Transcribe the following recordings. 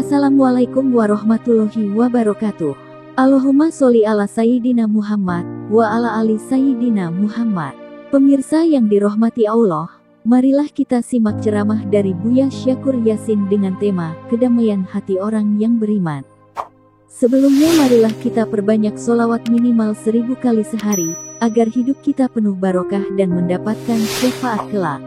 Assalamualaikum warahmatullahi wabarakatuh. Allahumma sholli ala Sayyidina Muhammad wa ala ali Sayyidina Muhammad. Pemirsa yang dirahmati Allah, marilah kita simak ceramah dari Buya Syakur Yasin dengan tema kedamaian hati orang yang beriman. Sebelumnya marilah kita perbanyak sholawat minimal 1000 kali sehari, agar hidup kita penuh barokah dan mendapatkan syafaat kelak.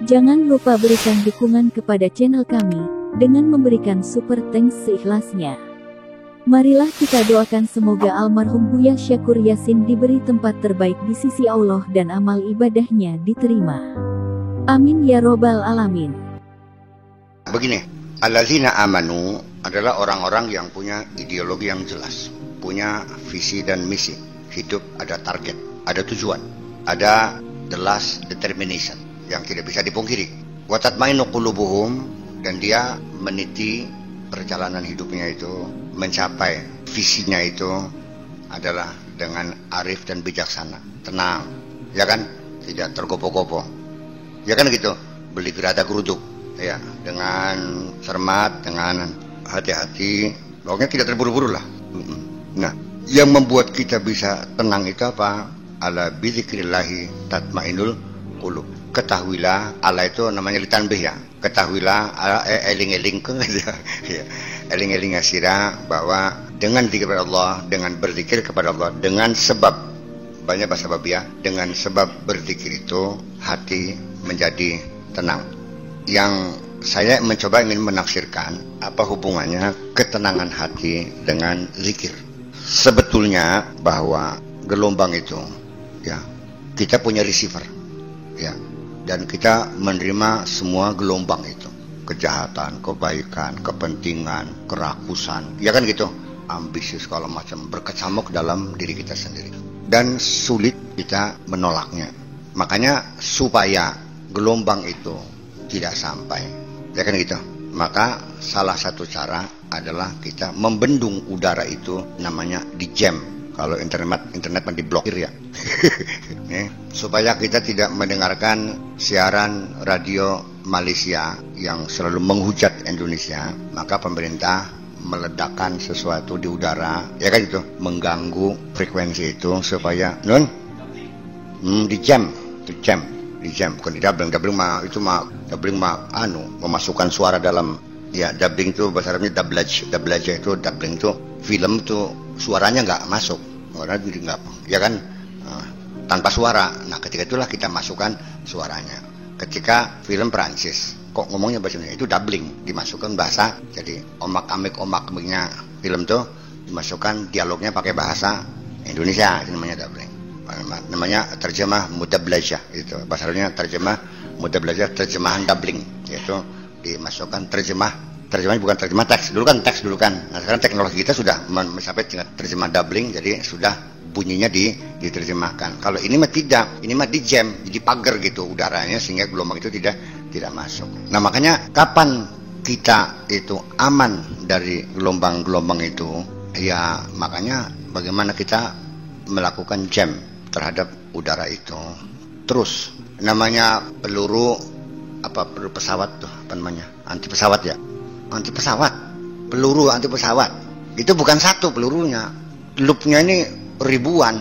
Jangan lupa berikan dukungan kepada channel kami, dengan memberikan super thanks seikhlasnya. Marilah kita doakan semoga almarhum Buya Syakur Yasin diberi tempat terbaik di sisi Allah dan amal ibadahnya diterima. Amin ya robbal alamin. Begini, allazina amanu adalah orang-orang yang punya ideologi yang jelas, punya visi dan misi. Hidup ada target, ada tujuan, ada the last determination yang tidak bisa dipungkiri. Wa tatmainu qulubuhum, dan dia meniti perjalanan hidupnya itu, mencapai visinya itu adalah dengan arif dan bijaksana, tenang, ya kan, tidak tergopoh-gopoh, ya kan gitu, beli gerada geruduk, ya, dengan cermat, dengan hati-hati, pokoknya tidak terburu-buru lah. Nah, yang membuat kita bisa tenang itu apa? Ala bidzikrillahi tatmainul qulub. Ketahuilah, Allah itu namanya litanbih ya. Ketahuilah, eling-eling ya. Eling-eling asira bahwa dengan zikir kepada Allah, dengan berzikir kepada Allah, dengan sebab, banyak bahasa babiah, dengan sebab berzikir itu hati menjadi tenang. Yang saya mencoba ingin menafsirkan apa hubungannya ketenangan hati dengan zikir. Sebetulnya bahwa gelombang itu, ya, kita punya receiver, ya. Dan kita menerima semua gelombang itu, kejahatan, kebaikan, kepentingan, kerakusan, ya kan gitu, ambisi segala macam berkecamuk dalam diri kita sendiri, dan sulit kita menolaknya. Makanya supaya gelombang itu tidak sampai, ya kan gitu, maka salah satu cara adalah kita membendung udara itu, namanya di jam. Kalau internet diblokir ya. Supaya kita tidak mendengarkan siaran radio Malaysia yang selalu menghujat Indonesia, maka pemerintah meledakkan sesuatu di udara, ya kan itu, mengganggu frekuensi itu supaya di jam, bukan di dubbing mah, itu mah dubbing mah memasukkan suara dalam, ya, dubbing itu bahasa Arabnya dublage itu, dubbing itu film itu suaranya nggak masuk, orang nggak, ya kan, tanpa suara. Nah, ketika itulah kita masukkan suaranya. Ketika film Perancis, kok ngomongnya bahasa Indonesia, itu doubling, dimasukkan bahasa, jadi omak-amiknya film tuh dimasukkan dialognya pakai bahasa Indonesia, itu namanya doubling. Namanya terjemah mudablajah, itu bahasa Arabnya terjemah mudablajah, terjemahan doubling, yaitu dimasukkan terjemahnya bukan terjemah teks, dulu kan. Nah, sekarang teknologi kita sudah mencapai terjemah doubling, jadi sudah bunyinya diterjemahkan. Kalau ini mah tidak, ini mah di jam, dipagar gitu udaranya sehingga gelombang itu tidak masuk. Nah, makanya kapan kita itu aman dari gelombang-gelombang itu, ya makanya bagaimana kita melakukan jam terhadap udara itu. Terus namanya peluru pesawat tuh, apa namanya, anti pesawat, peluru anti pesawat itu bukan satu pelurunya, loopnya ini ribuan,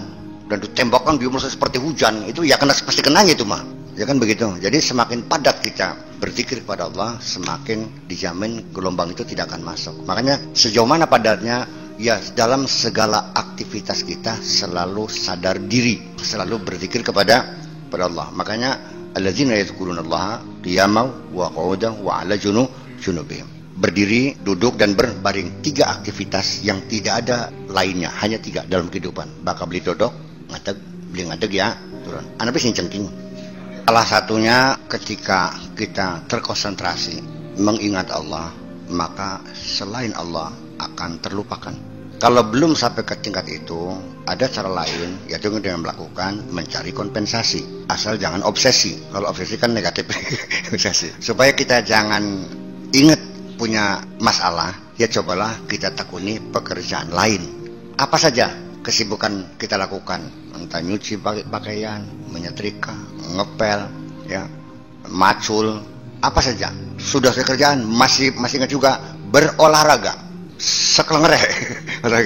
dan ditembakkan biasa seperti hujan, itu ya pasti kenanya itu mah, ya kan begitu. Jadi semakin padat kita berzikir kepada Allah, semakin dijamin gelombang itu tidak akan masuk. Makanya sejauh mana padatnya, ya dalam segala aktivitas kita selalu sadar diri, selalu berzikir kepada Allah. Makanya alladzina yadhkurunallaha qiyaman wa qu'udan wa 'ala junubihim. Berdiri, duduk, dan berbaring. 3 aktivitas yang tidak ada lainnya, hanya 3 dalam kehidupan. Baka beli dodok, beli ngadeg ya, turun. Anak sing cengking. Salah satunya ketika kita terkonsentrasi mengingat Allah, maka selain Allah akan terlupakan. Kalau belum sampai ke tingkat itu, ada cara lain, yaitu dengan melakukan mencari kompensasi. Asal jangan obsesi. Kalau obsesi kan negatif. Obsesi. Supaya kita jangan ingat punya masalah, ya cobalah kita tekuni pekerjaan lain. Apa saja kesibukan kita lakukan, entah nyuci pakaian, menyetrika, ngepel, ya, macul, apa saja. Sudah kerjaan, masih ingat juga berolahraga sekelengere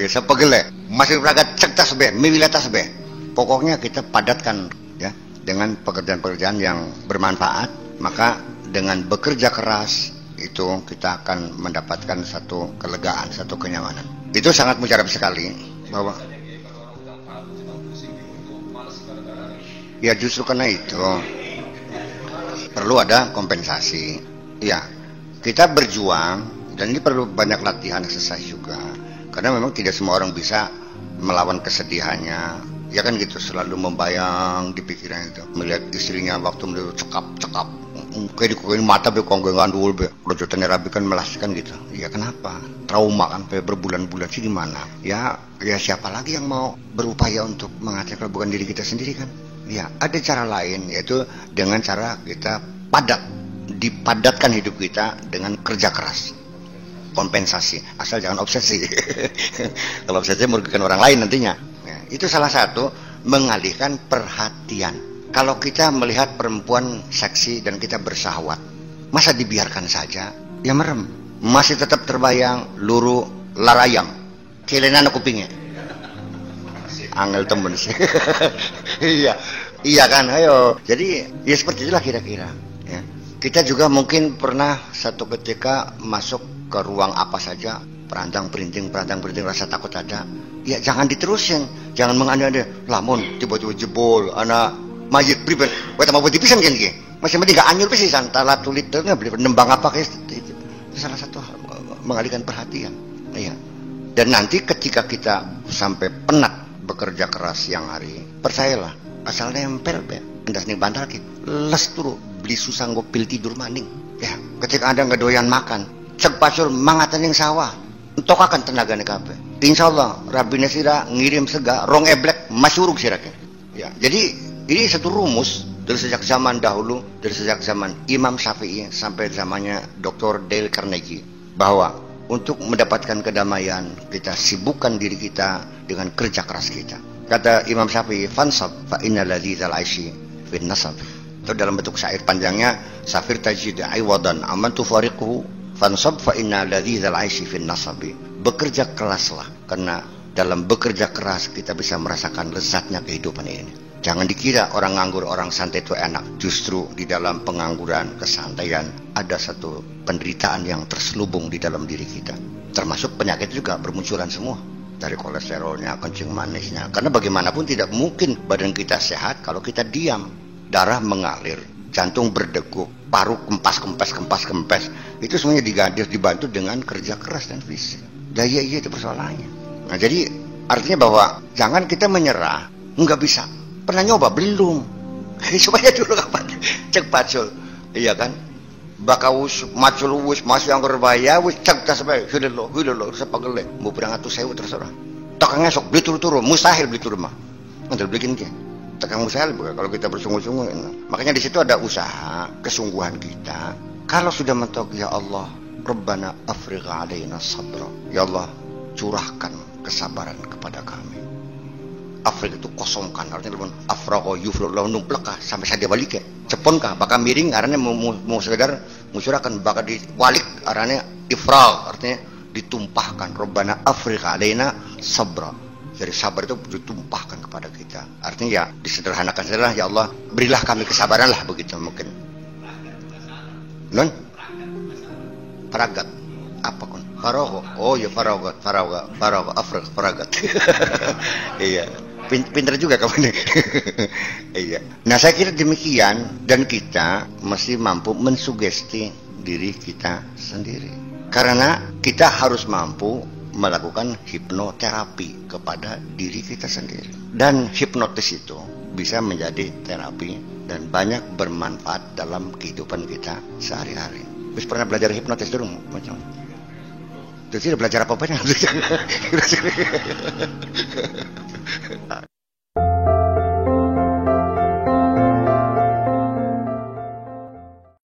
sepegele masih beragak cek tasbih miwila tasbih. Pokoknya kita padatkan ya dengan pekerjaan-pekerjaan yang bermanfaat, maka dengan bekerja keras itu kita akan mendapatkan satu kelegaan, satu kenyamanan. Itu sangat mujarab sekali bahwa ya justru karena itu perlu ada kompensasi. Ya, kita berjuang dan ini perlu banyak latihan exercise juga. Karena memang tidak semua orang bisa melawan kesedihannya. Ya kan gitu, selalu membayang di pikiran itu. Melihat istrinya waktu melihat cekap kayak dikukuin mata be konggo ngandul be. Rojotannya rabi kan melaskan gitu. Ya kenapa? Trauma kan sampai berbulan-bulan sih gimana? Ya siapa lagi yang mau berupaya untuk mengatasi kalau bukan diri kita sendiri kan? Ya, ada cara lain yaitu dengan cara kita dipadatkan hidup kita dengan kerja keras. Kompensasi, asal jangan obsesi. Kalau obsesi merugikan orang lain nantinya. Ya, itu salah satu mengalihkan perhatian. Kalau kita melihat perempuan seksi dan kita bersahwat, masa dibiarkan saja? Ya merem, masih tetap terbayang luru larayang, kelenan kupingnya. Angel temen sih. Iya kan, ayo. Jadi ya seperti itulah kira-kira. Ya. Kita juga mungkin pernah satu ketika masuk ke ruang apa saja, perantang perinting rasa takut ada. Ya jangan diterusin, jangan mengandai-andai. Lamun tiba-tiba jebol, anak mayit pribadi. Weta mau dipisan kan ki. Masih mending gak anyur pisan tala tulit beli nembang apa kayak itu. Salah satu hal mengalihkan perhatian. Iya. Dan nanti ketika kita sampai penat bekerja keras siang hari, percayalah, asal nempel be, endas nih bantal ki, les turu, beli susah ngopil tidur maning. Ya, ketika Anda ngedoyan makan, cek pasur mangatan yang sawah, entok akan tenaga nih kabeh. Insyaallah, Rabbina sira ngirim sega, rong eblek, masyuruk sirakin. Ya, jadi ini satu rumus dari sejak zaman dahulu, dari sejak zaman Imam Syafi'i sampai zamannya Dr. Dale Carnegie, bahwa untuk mendapatkan kedamaian, kita sibukkan diri kita dengan kerja keras kita. Kata Imam Syafi'i, fansab fa innal ladzal aishi fin nasab. Itu dalam bentuk syair panjangnya, safir tajid aiwadan aman tufariquhu fansab fa innal ladzal aishi fin nasab. Bekerja keraslah, karena dalam bekerja keras kita bisa merasakan lezatnya kehidupan ini. Jangan dikira orang nganggur, orang santai itu enak. Justru di dalam pengangguran, kesantaian, ada satu penderitaan yang terselubung di dalam diri kita. Termasuk penyakit juga bermunculan semua. Dari kolesterolnya, kencing manisnya. Karena bagaimanapun tidak mungkin badan kita sehat kalau kita diam. Darah mengalir, jantung berdegup, paru kempes. Itu semuanya dibantu dengan kerja keras dan fisik. Daya itu persoalannya. Nah jadi artinya bahwa jangan kita menyerah. Nggak bisa. Pernah nyoba? Belum. Supaya dulu kapan cek pacul. Iya kan? Bakawus macul wus masih yang berbahaya wus cek tas bae. Hidelo sepagele. Mau berang 100.000 terserah. Takang esok beli turu-turu, mustahil beli turu mah. Ngantar bikin ki. Takang mustahil bukan kalau kita bersungguh-sungguh. Makanya di situ ada usaha, kesungguhan kita. Kalau sudah mentok, ya Allah, Rabbana afrigh alaina sabra. Ya Allah, curahkan kesabaran kepada kami. Afrik itu kosongkan, artinya afrago yufro lalu plekah sampai saya balik ya cepon kah bakal miring artinya mau sekedar musyarakan bakal diwalik artinya ifrag artinya ditumpahkan. Rabbana afrigh alaina sabra, jadi sabar itu ditumpahkan kepada kita, artinya ya disederhanakan saja, ya Allah berilah kami kesabaran lah, begitu mungkin. Non faragat apa kon farago, oh ya farago afrigh faragat. Iya, pinter juga kamu nih. Iya. Nah saya kira demikian, dan kita mesti mampu mensugesti diri kita sendiri. Karena kita harus mampu melakukan hipnoterapi kepada diri kita sendiri. Dan hipnotis itu bisa menjadi terapi dan banyak bermanfaat dalam kehidupan kita sehari-hari. Terus pernah belajar hipnotis dulu macam? Terus belajar apa-apa?